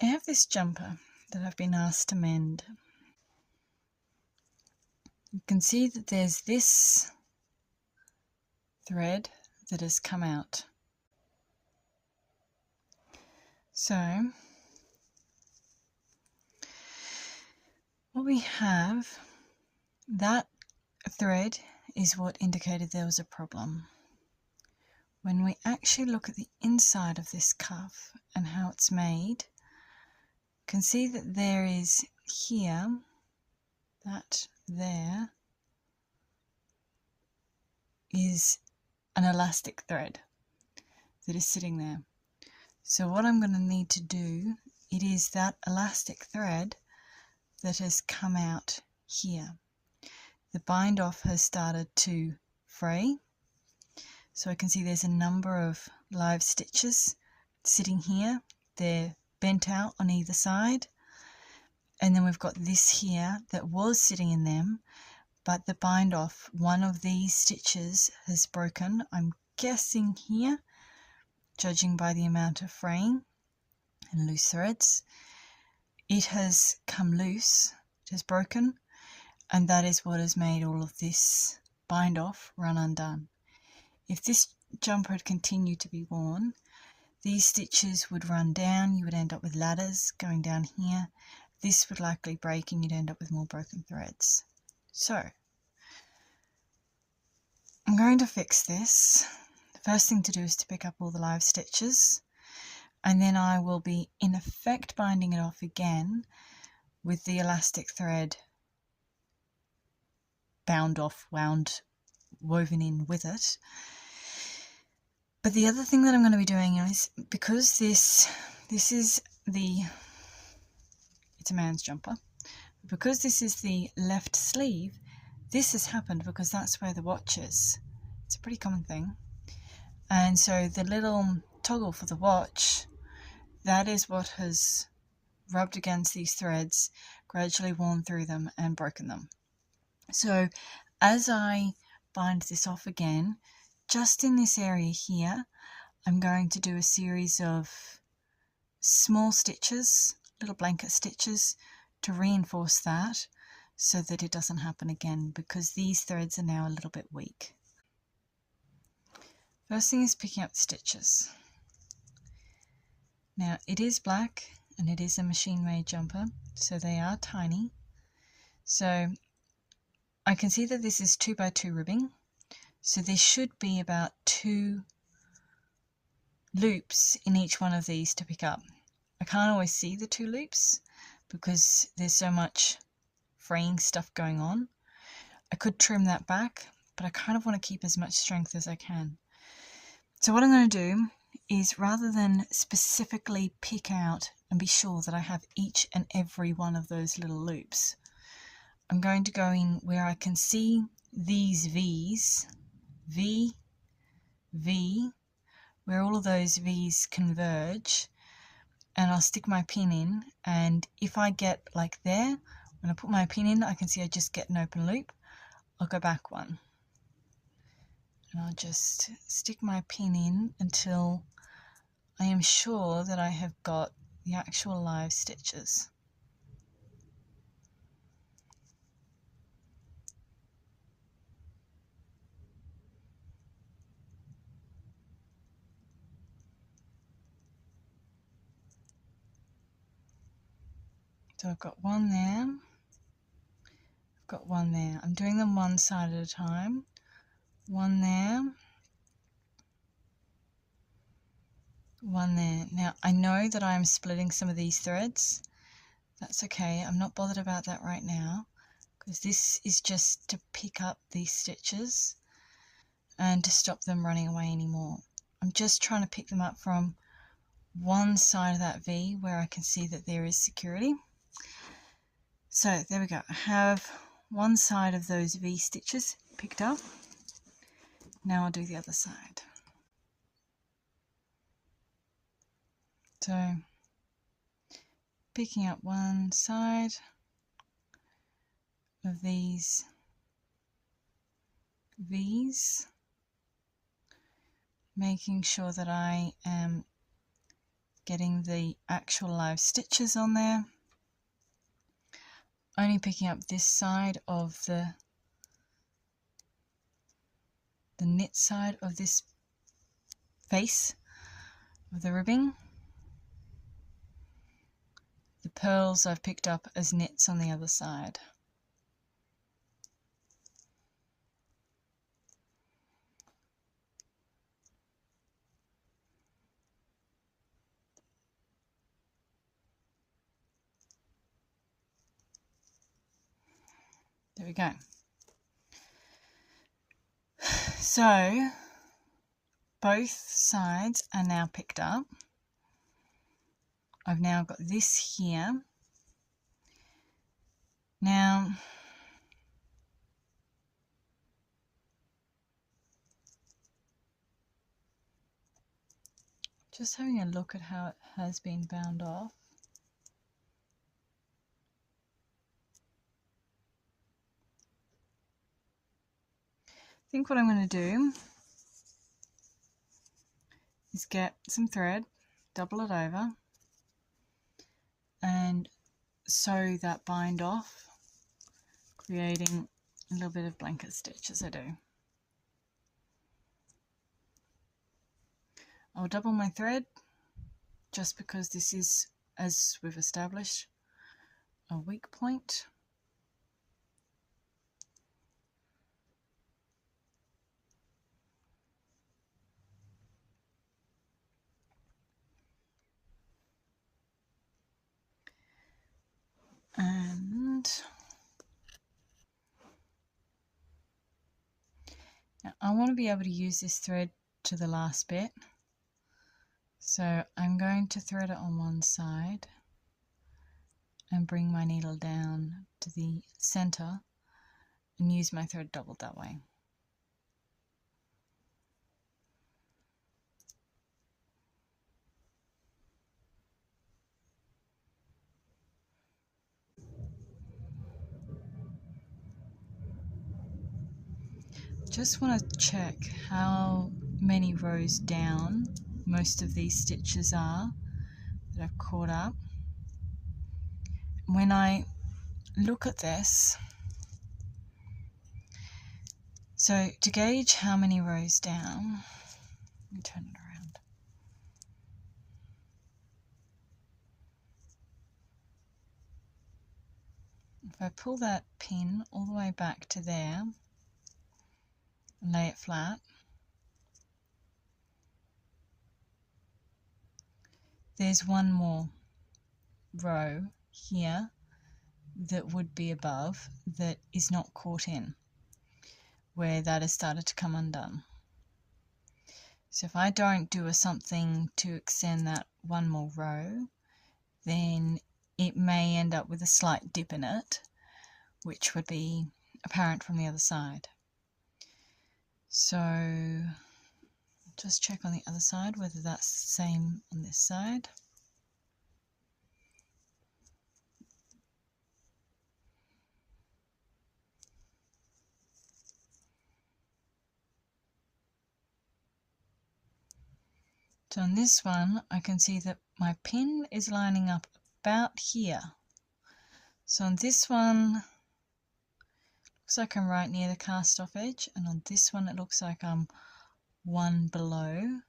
I have this jumper that I've been asked to mend. You can see that there's this thread that has come out. So what we have, that thread is what indicated there was a problem. When we actually look at the inside of this cuff and how it's made, you can see that there is here, that there is an elastic thread that is sitting there. So what I'm going to need to do, it is that elastic thread that has come out here. The bind off has started to fray. So I can see there's a number of live stitches sitting here. They're bent out on either side. And then we've got this here that was sitting in them, but the bind off, one of these stitches has broken. I'm guessing here, judging by the amount of fraying and loose threads, it has come loose, it has broken, and that is what has made all of this bind off run undone. If this jumper had continued to be worn, these stitches would run down, you would end up with ladders going down here. This would likely break and you'd end up with more broken threads. So, I'm going to fix this. The first thing to do is to pick up all the live stitches, and then I will be in effect binding it off again with the elastic thread bound off, woven in with it. But the other thing that I'm going to be doing is, because this is it's a man's jumper, because this is the left sleeve, this has happened because that's where the watch is. It's a pretty common thing. And so the little toggle for the watch, that is what has rubbed against these threads, gradually worn through them and broken them. So as I bind this off again, just in this area here, I'm going to do a series of small stitches, little blanket stitches, to reinforce that so that it doesn't happen again, because these threads are now a little bit weak. First thing is picking up the stitches. Now it is black and it is a machine-made jumper, so they are tiny. So I can see that this is 2x2 ribbing. So there should be about 2 loops in each one of these to pick up. I can't always see the 2 loops because there's so much fraying stuff going on. I could trim that back, but I kind of want to keep as much strength as I can. So what I'm going to do is, rather than specifically pick out and be sure that I have each and every one of those little loops, I'm going to go in where I can see these V's, V, V, where all of those V's converge, and I'll stick my pin in, and if I get like there, when I put my pin in, I can see I just get an open loop. I'll go back one, and I'll just stick my pin in until I am sure that I have got the actual live stitches. So I've got one there, I've got one there. I'm doing them one side at a time. One there, one there. Now I know that I'm splitting some of these threads. That's okay, I'm not bothered about that right now, because this is just to pick up these stitches and to stop them running away anymore. I'm just trying to pick them up from one side of that V where I can see that there is security. So there we go, I have one side of those V stitches picked up. Now I'll do the other side. So picking up one side of these V's, making sure that I am getting the actual live stitches on there. Only picking up this side of the knit side of this face of the ribbing. The pearls I've picked up as knits on the other side. There we go. So both sides are now picked up. I've now got this here. Now just having a look at how it has been bound off. I think what I'm going to do is get some thread, double it over, and sew that bind off, creating a little bit of blanket stitch as I do. I'll double my thread just because this is, as we've established, a weak point. And now I want to be able to use this thread to the last bit. So I'm going to thread it on one side and bring my needle down to the center and use my thread doubled that way. Just want to check how many rows down most of these stitches are that I've caught up. When I look at this, so to gauge how many rows down, let me turn it around. If I pull that pin all the way back to there and lay it flat, there's one more row here that would be above that is not caught in, where that has started to come undone. So if I don't do something to extend that one more row, then it may end up with a slight dip in it, which would be apparent from the other side. So just check on the other side whether that's the same on this side. So on this one, I can see that my pin is lining up about here. So on this one, looks like I'm right near the cast off edge, and on this one it looks like I'm one below.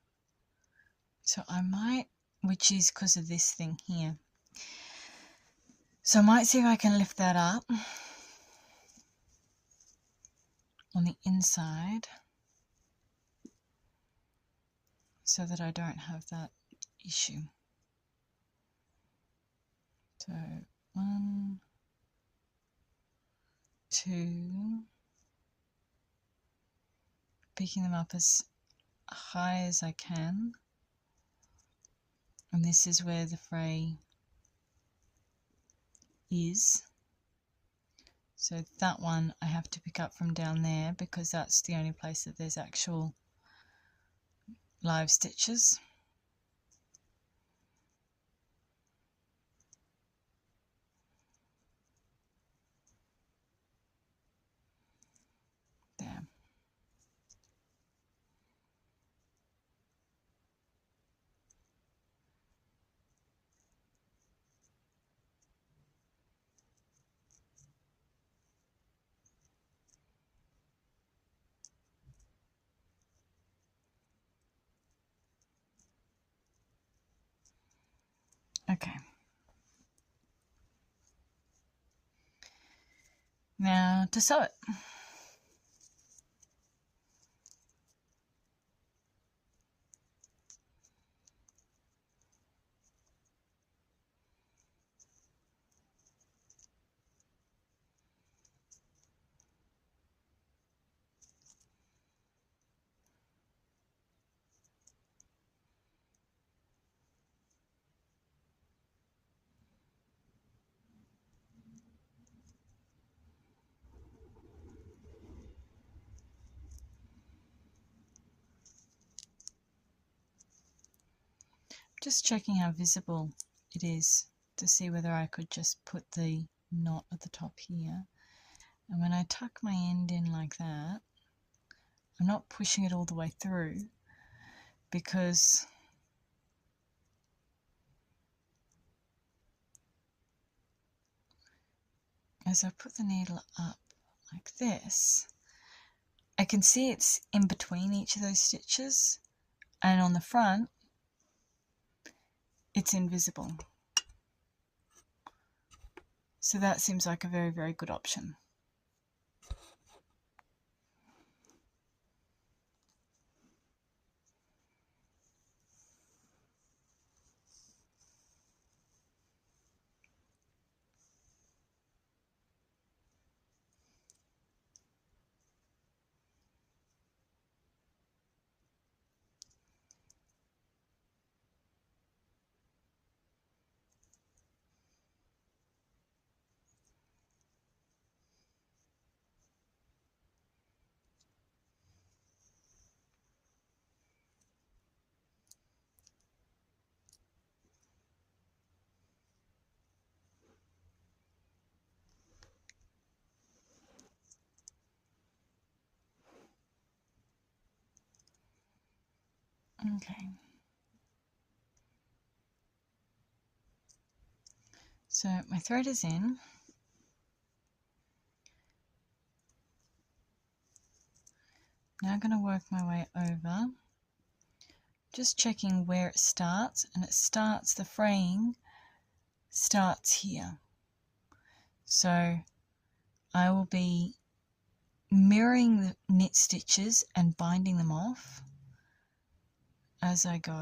So I might, which is because of this thing here. So I might see if I can lift that up on the inside so that I don't have that issue. So 1, 2, picking them up as high as I can, and this is where the fray is. So that one I have to pick up from down there because that's the only place that there's actual live stitches. There. Okay. Now to sew it. Just checking how visible it is to see whether I could just put the knot at the top here. And when I tuck my end in like that, I'm not pushing it all the way through, because as I put the needle up like this, I can see it's in between each of those stitches, and on the front it's invisible. So that seems like a very, very good option. Okay. So my thread is in. Now I'm going to work my way over, just checking where it starts, and it starts, the fraying starts here. So I will be mirroring the knit stitches and binding them off as I go.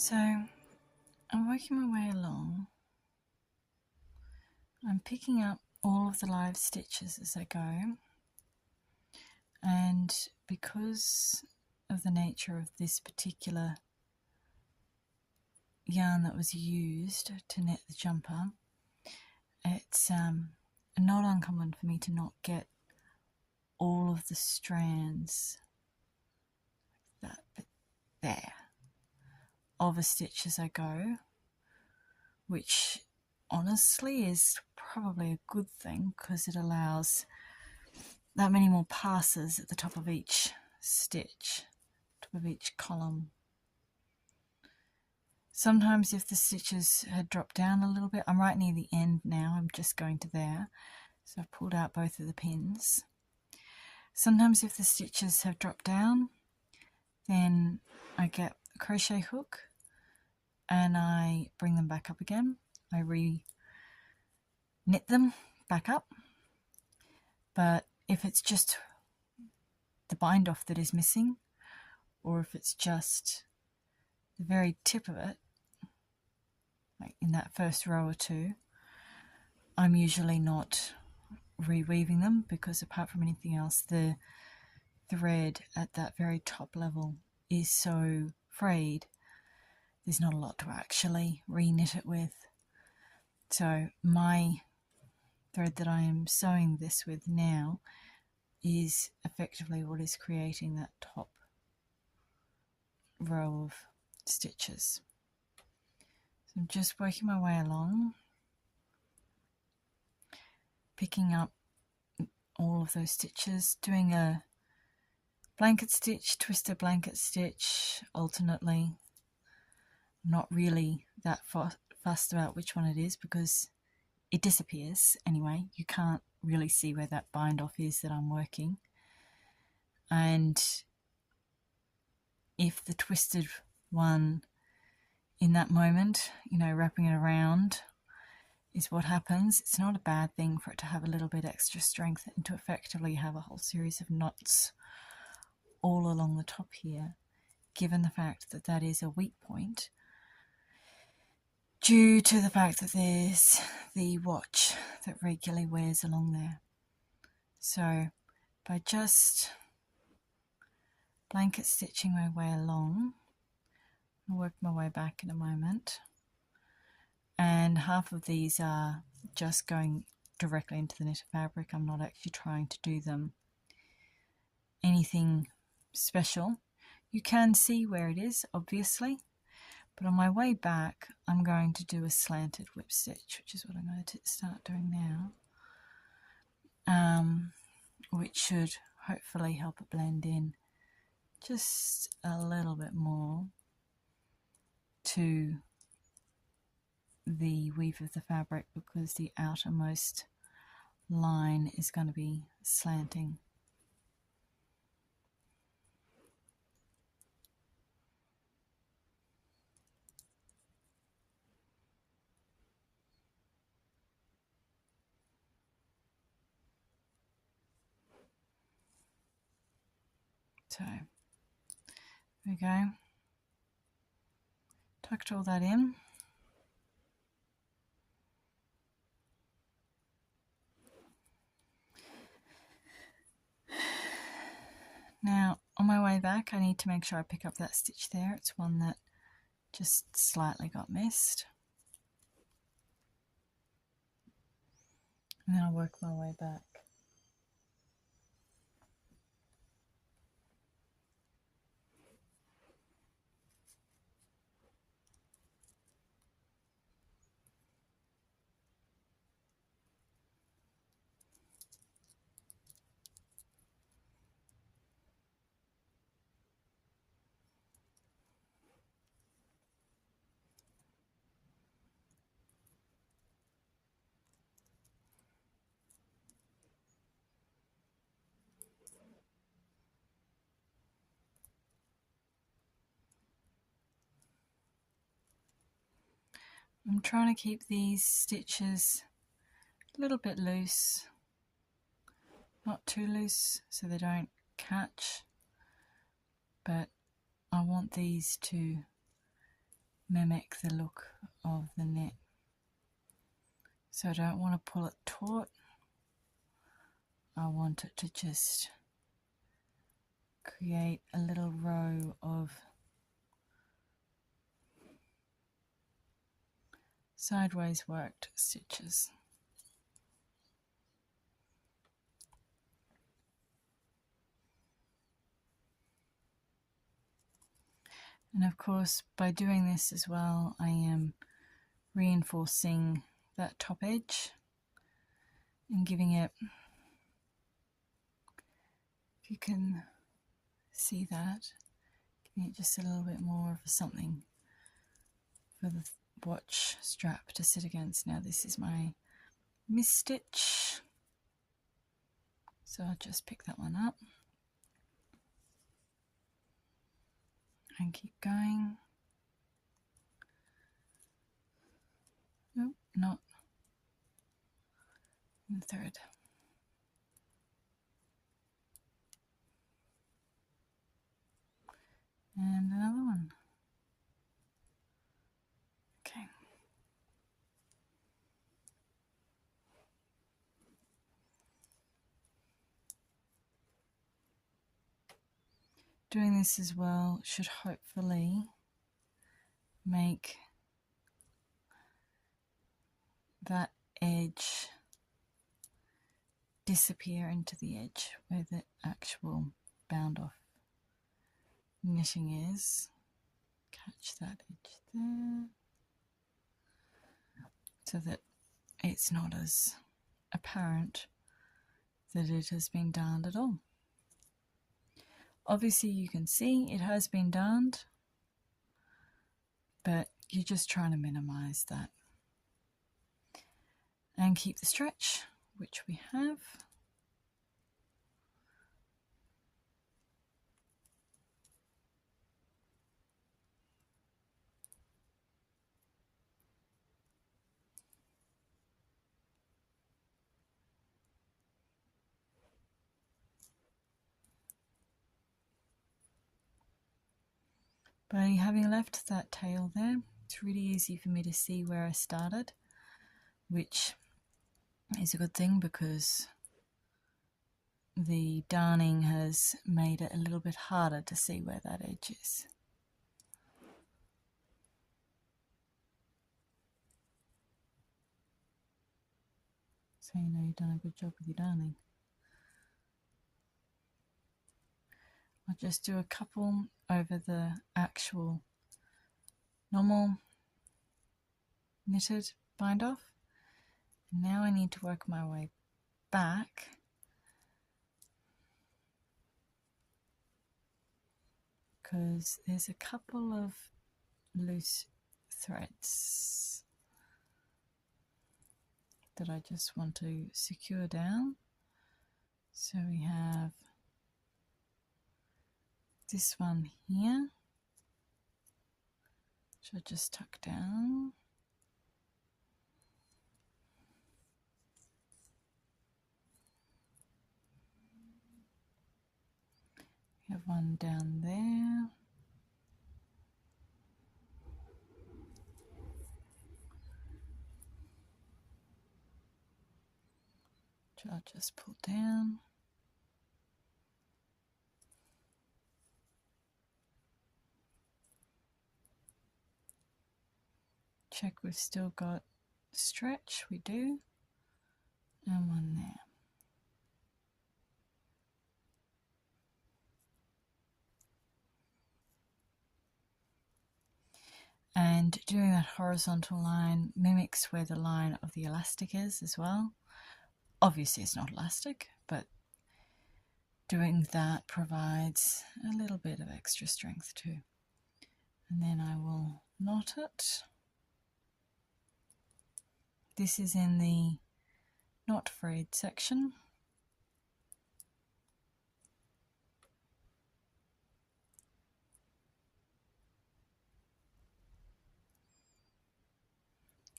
So I'm working my way along. I'm picking up all of the live stitches as I go, and because of the nature of this particular yarn that was used to knit the jumper, it's not uncommon for me to not get all of the strands, that bit there, of a stitch as I go, which honestly is probably a good thing because it allows that many more passes at the top of each stitch, top of each column. Sometimes if the stitches had dropped down a little bit, I'm right near the end now, I'm just going to there, so I've pulled out both of the pins. Sometimes if the stitches have dropped down, then I get a crochet hook and I bring them back up again. I re-knit them back up. But if it's just the bind off that is missing, or if it's just the very tip of it, like in that first row or two, I'm usually not reweaving them, because apart from anything else, the thread at that very top level is so frayed, there's not a lot to actually re-knit it with. So my thread that I am sewing this with now is effectively what is creating that top row of stitches. So I'm just working my way along, picking up all of those stitches, doing a blanket stitch, twisted blanket stitch alternately. I'm not really that fussed about which one it is because it disappears anyway. You can't really see where that bind off is that I'm working. And if the twisted one in that moment, wrapping it around is what happens, it's not a bad thing for it to have a little bit extra strength and to effectively have a whole series of knots all along the top here, given the fact that that is a weak point, due to the fact that there's the watch that regularly wears along there. So by just blanket stitching my way along, I'll work my way back in a moment, and half of these are just going directly into the knitted fabric. I'm not actually trying to do them anything special. You can see where it is, obviously, but on my way back I'm going to do a slanted whip stitch, which is what I'm going to start doing now, which should hopefully help it blend in just a little bit more to the weave of the fabric, because the outermost line is going to be slanting. So there we go. Tucked all that in. Now on my way back I need to make sure I pick up that stitch there. It's one that just slightly got missed. And then I'll work my way back. I'm trying to keep these stitches a little bit loose, not too loose so they don't catch, but I want these to mimic the look of the net. So I don't want to pull it taut. I want it to just create a little row of sideways worked stitches. And of course, by doing this as well, I am reinforcing that top edge and giving it, if you can see that, giving it just a little bit more of something for the watch strap to sit against. Now this is my misstitch, so I'll just pick that one up and keep going. Oh, not in the thread. And another one. Okay. Doing this as well should hopefully make that edge disappear into the edge where the actual bound off knitting is. Catch that edge there so that it's not as apparent that it has been darned at all. Obviously you can see it has been darned, but you're just trying to minimize that and keep the stretch, which we have. By having left that tail there, it's really easy for me to see where I started, which is a good thing because the darning has made it a little bit harder to see where that edge is. So you know you've done a good job with your darning. I'll just do a couple over the actual normal knitted bind off. Now I need to work my way back because there's a couple of loose threads that I just want to secure down. So we have this one here, which I just tuck down. We have one down there. Which I'll just pull down. Check we've still got stretch, we do, and one there. And doing that horizontal line mimics where the line of the elastic is as well. Obviously it's not elastic, but doing that provides a little bit of extra strength too. And then I will knot it. This is in the not frayed section.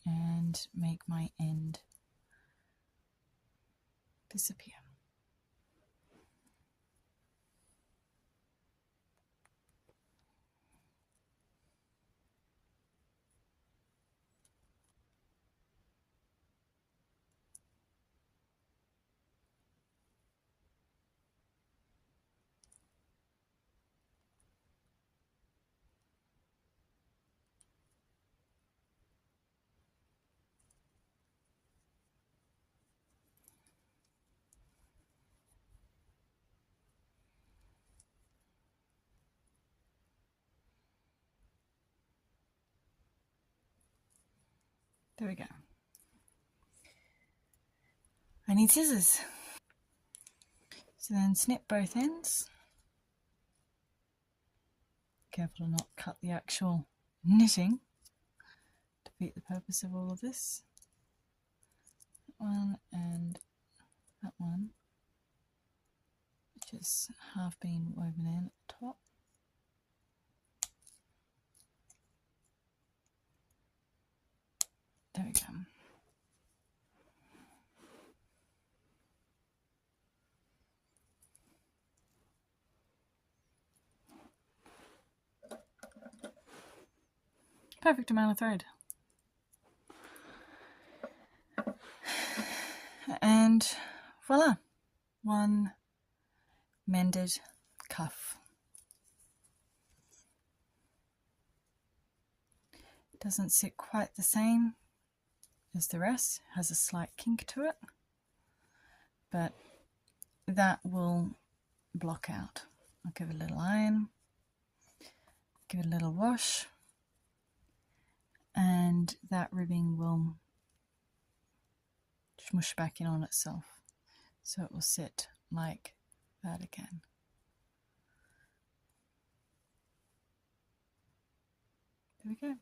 And make my end disappear. There we go. I need scissors. So then snip both ends. Careful to not cut the actual knitting. Defeat the purpose of all of this. That one and that one, which is half been woven in at the top. There we go. Perfect amount of thread. And voila, one mended cuff. Doesn't sit quite the same as the rest, has a slight kink to it, but that will block out. I'll give it a little iron, give it a little wash, and that ribbing will smush back in on itself, so it will sit like that again. There we go.